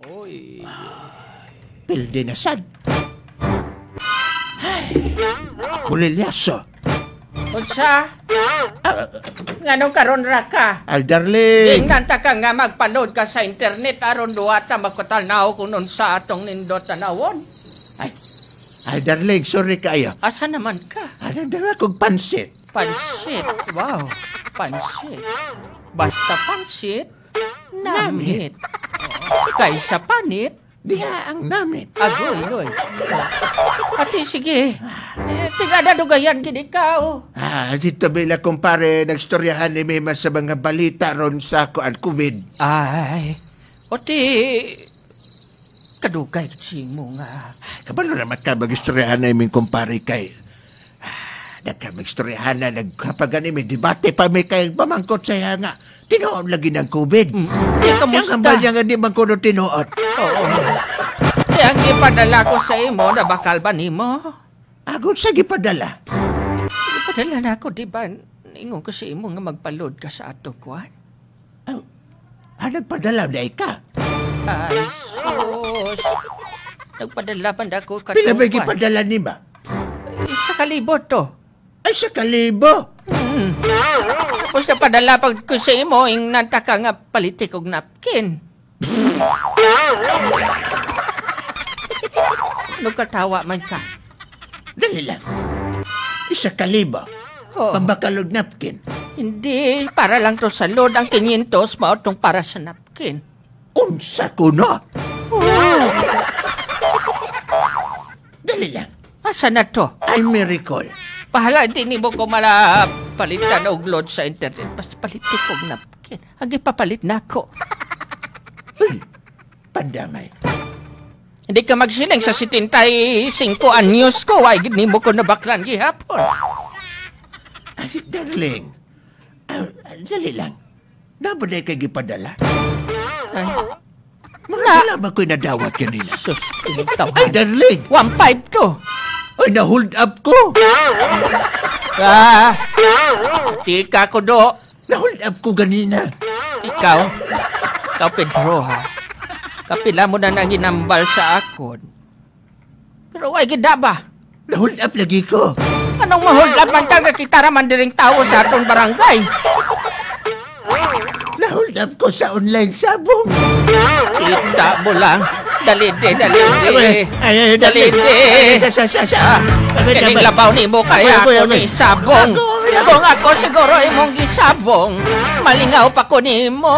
Uy. Pilde na sad. Bulilyaso. Unsa? Nganong karon ra ka? Aldarling. Ingnan ta ka nga magpanood ka sa internet aron duwata magkatanaw kung unsa atong nindot tanawon. Aldarling, sorry kayo. Asa naman ka? Dala kong pansit. Pansit. Wow. Pansit. Basta pansit, namit. Kaysa panit, Diha ang namit. agoy. Ati, sige. Tigada dugayan gid ikaw. Dito bila kumpare, nagstoryahan ni Mima sa mga balita ron sa kuan COVID. Ay. Oti, kadugay mo nga. Kabalo naman ka mag-istoryahan na iming kumpare kay. Daka mag-istoryahan na nagkapagan imi. Debate pa may kay pamangkot sa nga. Tinuod lagi ng COVID. Di Yang kamusta? hambal niya nga di man ko tinuod. Oo. Ang ipadala ko sa imo, na bakal ba nimo? Agod sa gipadala. Ipadala na ako, di ba? Ingon ko sa imo nga magpalod ka sa ato, kuwan. Nagpadala na ka. Ay, sus. Nagpadala pa na ako Pila ba gipadala ni ba? Sa kalibot to. Ay, sa kalibo. Tapos napadala pa ko sa imo, yung nataka nga palitik og napkin. Nagkatawa man ka. Dali lang. Isa kalibo. Oh. Pambakalog napkin. Hindi, para lang to sa load. Ang 500, maotong para sa napkin. Unsa ko na. Oh. Dali lang. Asa na to? Ay, miracle. Pahala, hindi mo ko mala palitan og load sa internet. Basta palitik og napkin. Ang ipapalit na ako. Pandamay. Hindi ka magsiling sa 75 anyos ko. Ay, hindi mo ko nabaklan gihapon. Ay, darling. Dali lang. Dapat na kayo gipadala. Ay, Wala ba ko'y nadawat kanina? sus, Ay, tinitawahan. darling. 1.5 to. Ay, na-hold up ko. Tika ko do. Na-hold up ko ganina. Ikaw Pedro ha. Kapila mo na nang ginambal sa akon. Pero ay gida ba? Na-hold up lagi ko. Anong ma-hold up man taga kita raman diring tao sa aton barangay? Na-hold up ko sa online sabong. Kita mo lang. Dalide. Ay, Dalide. Sa. Kaning labaw ni mo kaya ako ni sabong. Kung ako siguro imong gisabong, malingaw pa ko ni mo.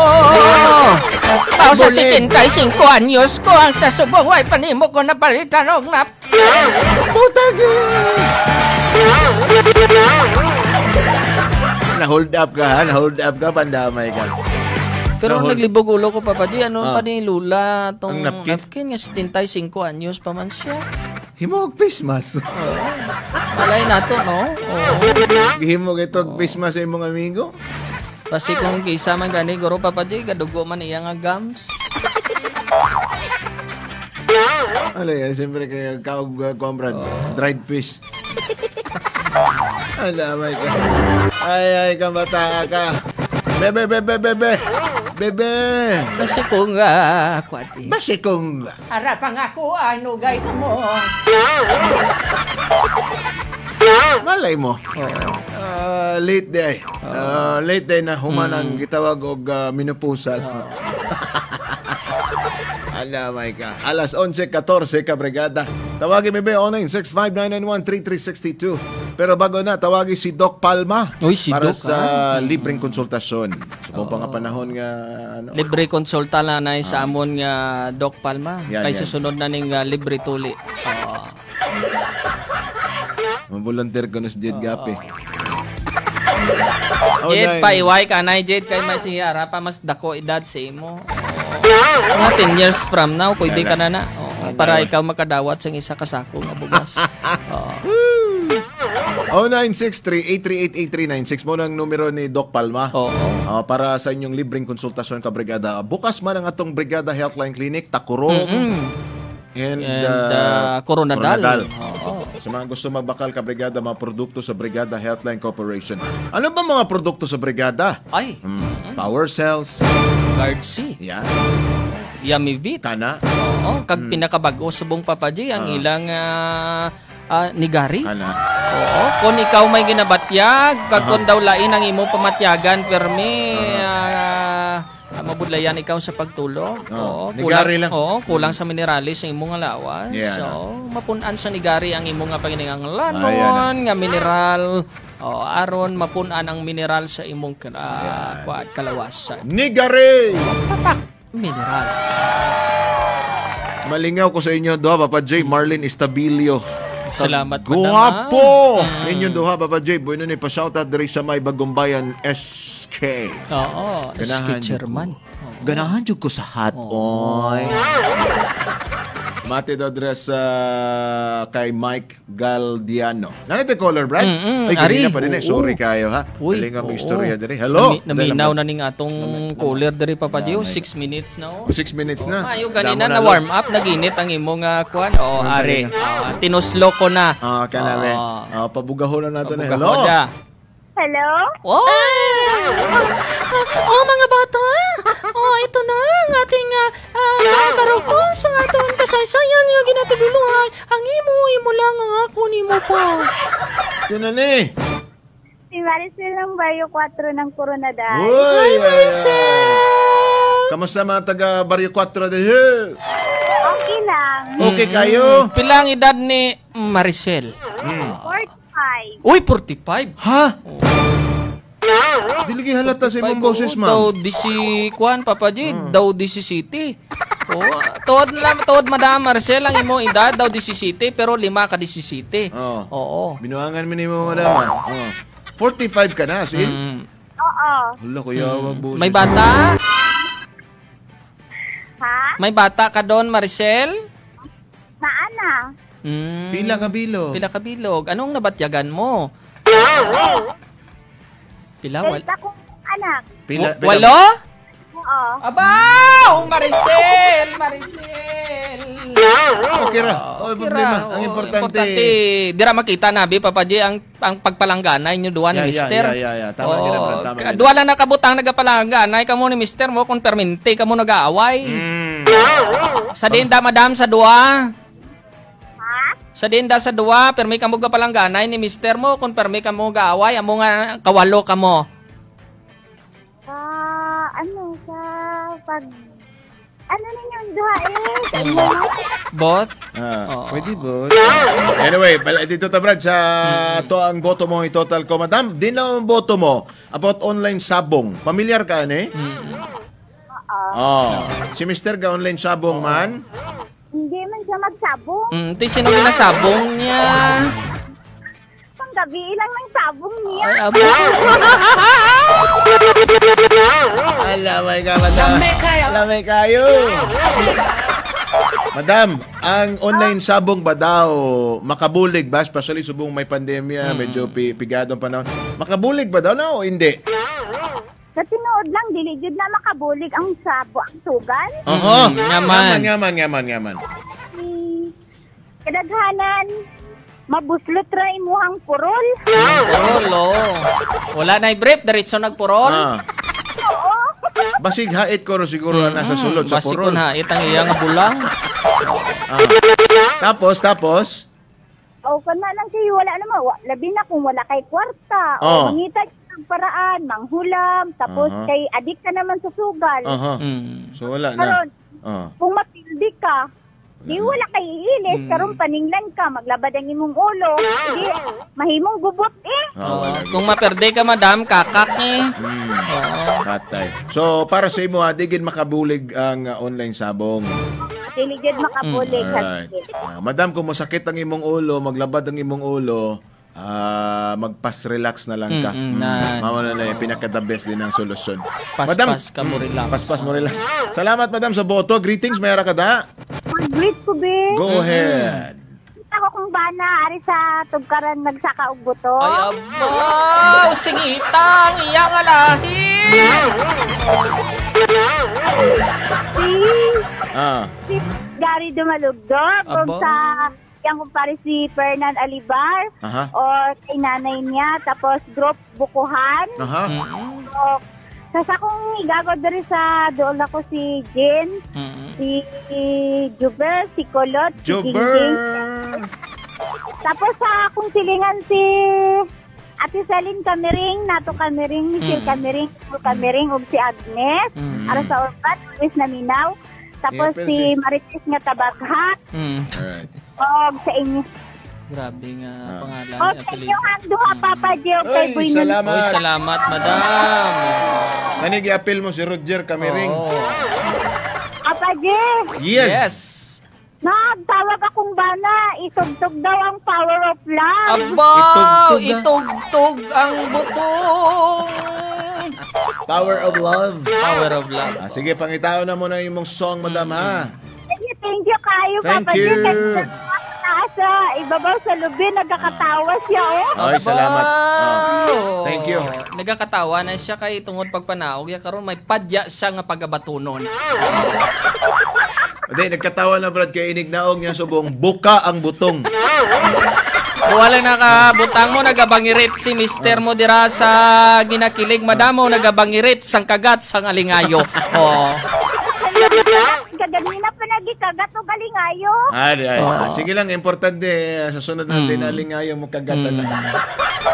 Pao sa 75 anyos ko ang tasubong, way pa ni mo ko napalitan og Putang Na-hold up ka, pandamay ka. Pero Nahol- naglibog ulo ko papadi, ano Ah. pa ni Lula, tong Ang napkin? napkin nga 75 anyos pa man siya. Himog face mask. Malay na to, no? Oo. Himog itong face mask sa imong amigo. Kasi kung kisa man gani, guro papadi, kadugo man iya nga gums. Ano yan, siyempre kayo kombrad. Dried fish. Alamay ka. Ay, kamata ka. Bebe. Kasi kung, kwati. Basi kung... Harap ang ako, ano, gay ka mo. Malay mo. Late day. Late day na humanang gitawag og minupusal. Alamay ka. Alas 11:14 ka, brigada. Tawagin mi ba online 659913362. Pero bago na, tawagin si Doc Palma. Uy, si para Doc, sa libreng konsultasyon. So, kung pa nga panahon nga... Ano, Libre konsulta na na sa amon nga Doc Palma. Yan, Kay yan. susunod na ning libre tuli. volunteer ko na si Jed Gapi. Jed, paiway ka na, Jed, kay may siyara pa mas dako edad sa imo. Mga 10 years from now, pwede ka na na. Para ikaw makadawat sa isa kasako nga bugas. 0963-838-8396 mo ng numero ni Doc Palma. Oo. Para sa inyong libreng konsultasyon ka, brigada. Bukas man ang atong Brigada Healthline Clinic, Takurong, and Coronadal. Oo. Sa mga gusto magbakal ka, brigada, mga produkto sa Brigada Healthline Corporation. Ano ba mga produkto sa brigada? Ay, Power cells. Guard C. Yan. Yamivit. Kana? Oo, kag pinakabago subong papaji ang ilang nigari. Kana? Oo, kung ikaw may ginabatyag, kag kung daw lain ang imo pamatyagan, permi mabudlayan ikaw sa pagtulog. Oo, nigari lang. Oo, kulang sa mineralis ang imong lawas. Yeah, so, mapunan sa nigari ang imong nga panginanglanon, nga mineral. Oo, aron mapunan ang mineral sa imong kalawasan. Nigari! Patak, mineral. Malingaw ko sa inyo doha, Papa J. Marlene Estabilio. Salamat, Guwapo! Inyong doha, Papa J. Bueno ni pa-shoutout diri sa may Bagumbayan, SK. Oo, Ganahan SK chairman. Ganahan jud ko sa hot oy. Mati do address kay Mike Galdiano. Nanito caller, Brad? Ay, kanina pa din eh. Sorry kayo, ha? Galing ang istorya diri. Hello? Naminaw na ning atong caller diri, Papa Dio. 6 minutes na. 6 minutes na. Mayo ganina na warm up, naginit ang imong kuan. Are. Tinuslo ko na. Kanale. Pabugahon na natin. Hello? Hello? Mga bata. Ito na ang ating karukong sa ating kasaysayan nga ginataguluhan. Ang imo lang ang ako nimo pa. Sino ni? Si Maricel ng Barrio 4 ng Coronadal. Hi, Maricel! Kamusta mga taga Barrio 4 din? Okay lang. Okay kayo? Pilang edad ni Maricel? 45. Uy, 45? Ha? Diligi halata sa imong boses, ma'am. Daw di si Kwan, Papa G. Daw di si City. Tuwad Madam Marcel ang imo edad daw di si City, pero 5 ka di si City. Oo. Binuangan mo ni mo, madam. 45 ka na, Sil? Oo. Hala, kuya, wag boses. May bata? Ha? May bata ka doon, Maricel? Naana? Pila ka bilog? Pila ka bilog. Anong nabatyagan mo? Pila? Delta kong anak. Walo? Oo. Abaw! Maricel! Maricel! Okay ra. Problema. Ang importante. Dira makita na, Papa J, ang pagpalangganay nyo duwa ni Mister. Yeah. Tama gina, Brad. Tama gina. Duwa lang nakabutang nagapalangganay kamo ni Mister mo kung permente kamo nag-aaway. Sa dinda, madam, sa duwa. Ha? Sa dinda sa duwa, permi kamo gapalangganay ni Mister mo kung permi kamo gaaway, amo nga kawalo kamo. Ano ninyong duha Bot? Pwede bot. Anyway, dito ta, Brad, sa to ang boto mo i-total ko, madam. Di na ang boto mo about online sabong. Pamilyar ka, ne? Si Mr. ga online sabong man? Hindi man siya magsabong. Sino ginasabong niya? Panggabi lang ng sabong niya. Ay, abo. Alamay ka, madam. Alamay kayo. Madam, ang online sabong ba daw makabulig ba? Especially subong may pandemya, medyo pigadong panahon. Makabulig ba daw na o hindi? Sa tinuod lang, diligid na makabulig ang sabo, ang sugal. Ngaman. Kadaghanan, mabuslot ra imuhang purol. Purol, wala na i-brief, diretso nagpurol. Oo. Basig hait ko ro siguro nasa sulod sa Basig purol. ko na itang iyang bulang. Tapos? O, kana lang kayo, wala naman. Labi na kung wala kay kwarta. O, mangita ng paraan, manghulam. Tapos kay adik ka naman sa sugal. So wala na. Karon, kung mapildi ka, di wala kay iilis. Karon paninglan ka, maglabad ang imong ulo. Di, mahimong gubot Kung maperde ka, madam, kakak Patay. So, para sa imo, digin makabulig ang online sabong. Diligid makabulig. Alright. Madam, kung masakit ang imong ulo, maglabad ang imong ulo, magpas-relax na lang ka. Mawala na yung pinaka-the best din ang solusyon. Paspas ka mo relax. Paspas mo relax. Salamat, madam, sa boto. Greetings, mayara ka da. Greet ko, be. Go ahead. Ako kung bana, ari sa tugkaran nagsaka og buto. Ay, abaw! Singitang iyang alahi! Si Gary Dumalugdog. Kung sa yang kumpare si Fernan Alibar. O kay nanay niya. Tapos group Bukuhan. So, Sa akong igagod diri sa doon ako si Jen, si Juber, si Kolot, si Gingging. Tapos sa akong silingan si Ate Celine Camering, Nato Camering, Michelle Camering, Paul Camering, ug si Agnes, ara sa Orpat, Luis Naminaw. Tapos si Marites nga Tabaghat. Alright. Og sa inyo. Grabe nga pangalan O ni sa inyo ang duha, Papa Joe, kay Oy, Boy salamat. Oy, salamat, madam. Kanig i-appeal mo si Roger Camering. Papa Joe, Yes. nagtawag akong bana, itugtog daw ang power of love. Aba, Itugtog na. itugtog ang butong. Power of love. Power of love. Sige, pangitaon na mo na yung mong song, madam, ha? Thank you kayo, Thank Papa you. Joe. Sa ibabaw sa lubi, nagkakatawa siya, oh. Ay, salamat. Wow. Thank you. Nagakatawa na siya kay tungod pagpanaog. Ya karon may padya siya nga pagabatunon. Hindi, nagkatawa na, Brad, kay inignaong niya subong buka ang butong. Wala nakabutang mo, nagabangirit si mister mo dira sa ginakilig. Madamo, nagabangirit sang kagat sang alingayo. Oh. Kaganina pa nagikagat o galingayo. Sige lang, importante. Sa sunod natin, alingayo mo kagatan lang.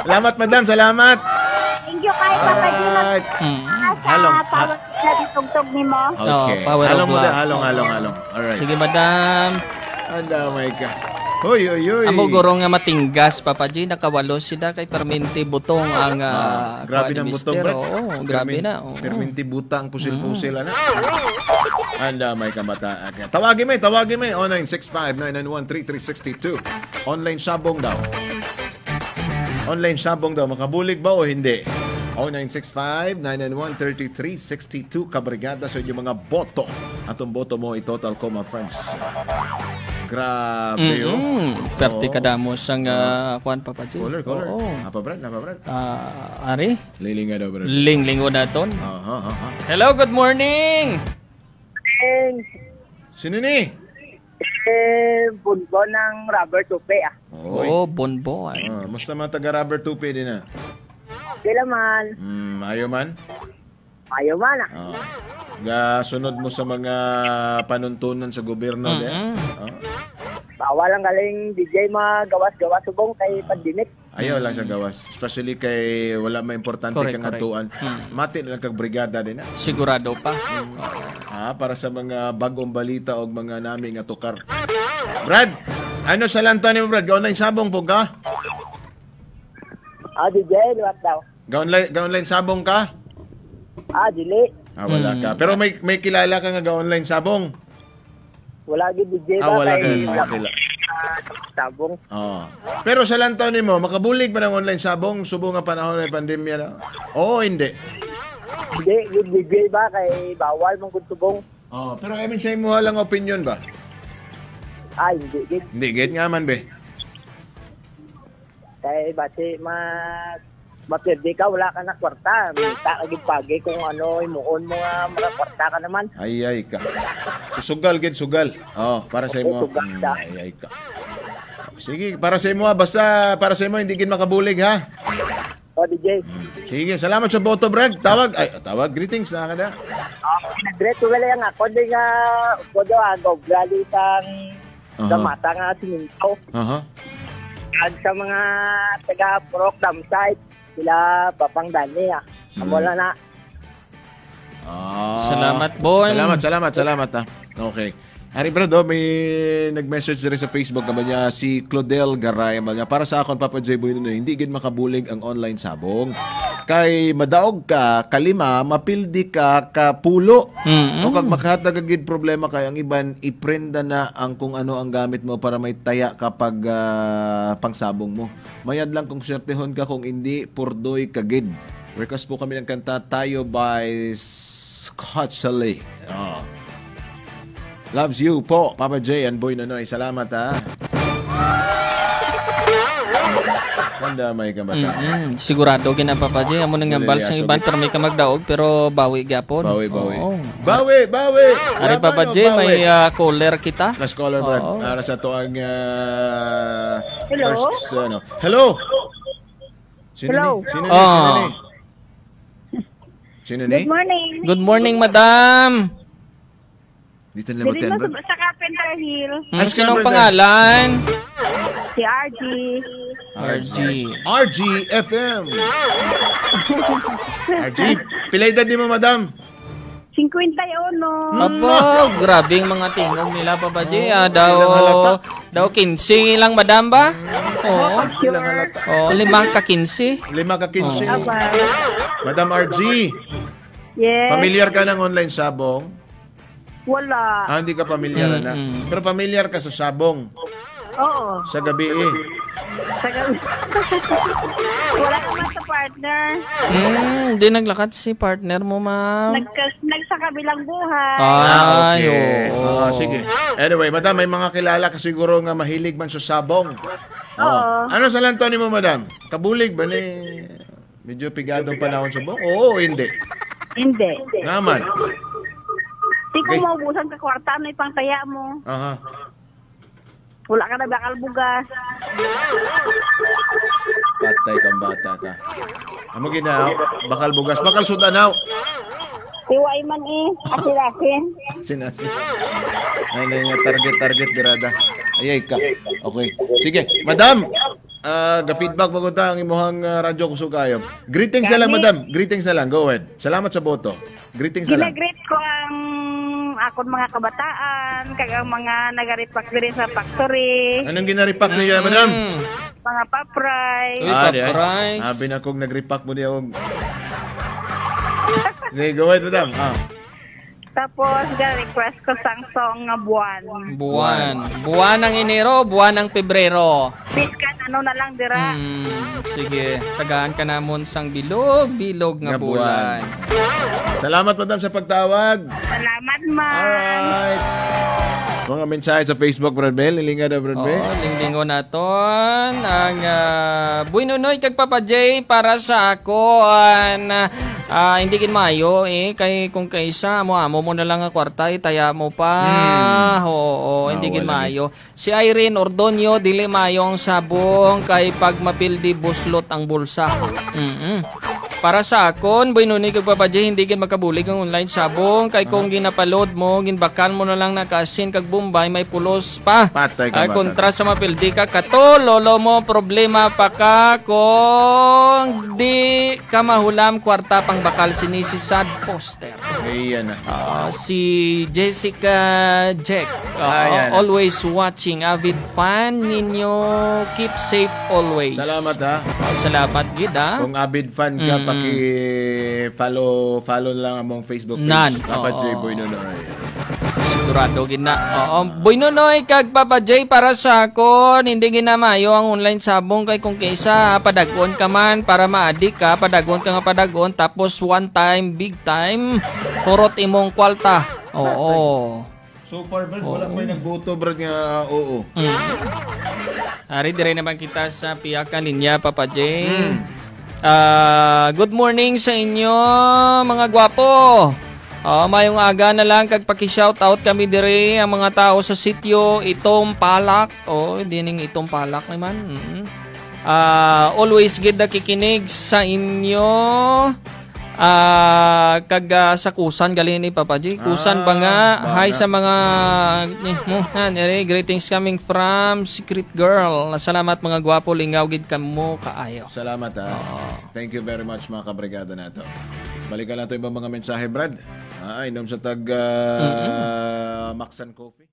Salamat, madam. Salamat. Thank you kayo, Papa Joe. Alright. Sa power na ditugtog ni mo. Okay. Power of Halong mo love. na, halong. Alright. Sige, madam. Andamay ka. Hoy. Amo guro nga matinggas, Papa G, nakawalo sila kay perminti butong ang grabe kuha ni ng mister. butong, Brad. Oo, grabe na. Oo. Perminti butang, pusil-pusil, ano? Andamay ka mata. Tawagin mo. 0965-991-3362. Online sabong daw. Makabulig ba o hindi? 0965-991-3362. Kabrigada sa inyong mga boto. Atong boto mo i-total ko, my friends. Grabe yun. Perti kadamo sang kuan, Papa G. Caller. Oo. Apa, Brad? Ari, Lilinga daw, Brad. ling-lingo na ton. Aha. Hello, good morning. Sino ni? Bunbo ng rubber tupe, ah. Oy. Oh, bonbon. Musta mga taga-rubber tupi din na? Okay naman. Ayaw man? Ayaw man, ah. Sunod mo sa mga panuntunan sa gobyerno din. Bawal ang galing DJ magawas-gawas subong kay pandemic. Ayaw lang sa gawas. Especially kay wala may importante Correct, kang atuan. Mati na lang kag brigada din na. Sigurado pa. Para sa mga bagong balita o mga nami nga tukar. Brad, ano sa lantan ni mo, Brad? Ga-online sabong po ka? DJ, luwat daw. Ga-online sabong ka? Dili. Wala ka. Pero may kilala ka nga ga-online sabong? Wala gid DJ ba Wala ka. kay Makila. sabong. Pero sa lantaw ni mo, makabulig ba ng online sabong? Subo nga panahon ng pandemya na? Oo, hindi. Hindi, gid DJ ba kay bawal mong gud subong. Pero I mean, sa mo lang opinion ba? Hindi gid. Hindi, get nga man, be. Kay base mapirdi ka, wala ka na kwarta. Mita ka gid pagi kung ano, imuon mo nga mga kwarta ka naman. Ay ka. Sugal, sugal. Para sa imo. Ay ka. Sige, para sa imo, basta para sa imo, hindi gid makabulig, ha? DJ. Sige, salamat sa boto, Brad. Tawag, greetings na ka na. Nagret ko wala nga, kundi nga, kundi agaw, gali tang damata nga siminto. At sa mga taga-Purok Damsite, sila Papangdani, Wala na. Salamat, Bon. Salamat, ha. Okay. Hari Brad, may nag-message rin sa Facebook naman niya si Claudel Garay. Para sa akon, Papa J. Boy, hindi gid makabulig ang online sabong. Kay madaog ka, kalima, mapildi ka, kapulo. O kag makahatag agid problema kay ang iban, iprenda na ang kung ano ang gamit mo para may taya kapag pangsabong mo. Mayad lang kung swertehon ka, kung hindi, purdoy kagid. Request po kami ng kanta Tayo by Scott Saleh. Loves you po, Papa J and Boy Nonoy. Salamat, ha. Kanda may kamata. Sigurado gina, Papa J. Amo nang ngambal sa iban pero may kamagdaog pero bawi gyapon. Bawi. Oo. Bawi. Ari, Papa J, may caller kita. Last caller, Brad. Para sa to ang Hello? first, Hello? Sino Hello? ni? Sino ni? Good morning. Good morning, madam. Dito na Dito ba mo sa Carpenter Hill. Sinong pangalan? Si RG. RG. RG FM. RG, pilay edad ni mo, madam? 51. Apo, grabing mga tingog nila, Papa J. halata. Daw 15 lang, madam ba? Oo. Ilang halata? Oo, 5 ka 15. 5 ka 15. Aba. Madam RG, Yes. familiar ka ng online sabong? Wala. Hindi ka familiar na. Pero familiar ka sa sabong. Oo. Sa gabi Wala naman sa partner. Hindi naglakad si partner mo, ma'am. Nagsakabilang buhay. Ay, okay. oo. Sige. Anyway, madam, may mga kilala ka siguro nga mahilig man sa sabong. Oo. Ano sa lanto ni mo, madam? Kabulig ba ni medyo pigadong panahon sa sabong? Oo, hindi. Hindi. Naman. Di ko maubusan ka kwarta, ano ipang kaya mo. Aha. Wala ka na bakal bugas. Patay kang bata ka. Ano ginaw? Bakal bugas. Bakal sudanaw. Tiwai man asirasin. Sinasi. Ay, nga target dirada. Ayay ka. Okay. Sige. Madam, ga-feedback magunta ang imuhang radyo kusog kayo. Greetings na lang, madam. Greetings na lang. Go ahead. Salamat sa boto. Greetings na lang. Ginagreet ko ang akon mga kabataan, kagang mga nagaripak din sa factory, Anong ginaripak niyo, madam? mga papray. Uy, papray. Sabi na kong nag-repack mo niya. Sige, go ahead, madam. Tapos, request ko sang song nga buwan. Buwan ng Enero, buwan ng Pebrero. Biskan, ano na lang dira. Sige, tagaan ka namon sang bilog nga buwan. Salamat, madam, sa pagtawag. Salamat, man. Alright. Mga mensahe sa Facebook, Brad Bell. Ilinga na, Brad Bell. Linglingo naton ang Buy Nonoy kag Papa J para sa ako hindi kin mayo kay kung kaysa mo na lang ang kwarta taya mo pa. Oo, hindi kin mayo. Si Irene Ordonio dili mayong sabong kay pag mapildi buslot ang bulsa. Para sa akon, Buy Nonoy kag Papa J, hindi kin makabulig ang online sabong kay kung ginapaload mo, ginbakan mo na lang na kasin kag Bombay may pulos pa. Patay ka, bata. Kontra sa mapildi ka kato, lolo mo problema pa ka kung di ka mahulam kwarta pang bakal sinisi sad poster. Ayan na. Si Jessica Jack, always watching, avid fan ninyo, keep safe always. Salamat, ha. Salamat gid ha. Kung avid fan ka, paki-follow lang among Facebook page. Papa J. Buy Nonoy. Sigurado gina. Buy Nonoy kag Papa J para sa akon, hindi ginamayo ang online sabong kay kung kaysa padagon ka man para maadik ka, padagon ka nga padagon tapos one time, big time, kurot imong kwalta. Oo. So far, Brad, wala may nagboto, Brad, nga oo. Ari dire naman kita sa piyaka linya, Papa J. Good morning sa inyo, mga gwapo. Mayong aga na lang kag paki-shoutout kami dire ang mga tao sa sitio Itong Palak. Hindi ning Itong Palak naman. Always gid nakikinig sa inyo. Kag sa Kusan galing ni Papa J. Kusan ba nga? Hi sa mga greetings coming from Secret Girl. Salamat mga gwapo, lingaw gid kamo kaayo. Salamat, ha. Thank you very much, mga kabrigada nato. Balikan nato yung mga mensahe, Brad. Inom sa tag Maxan Coffee.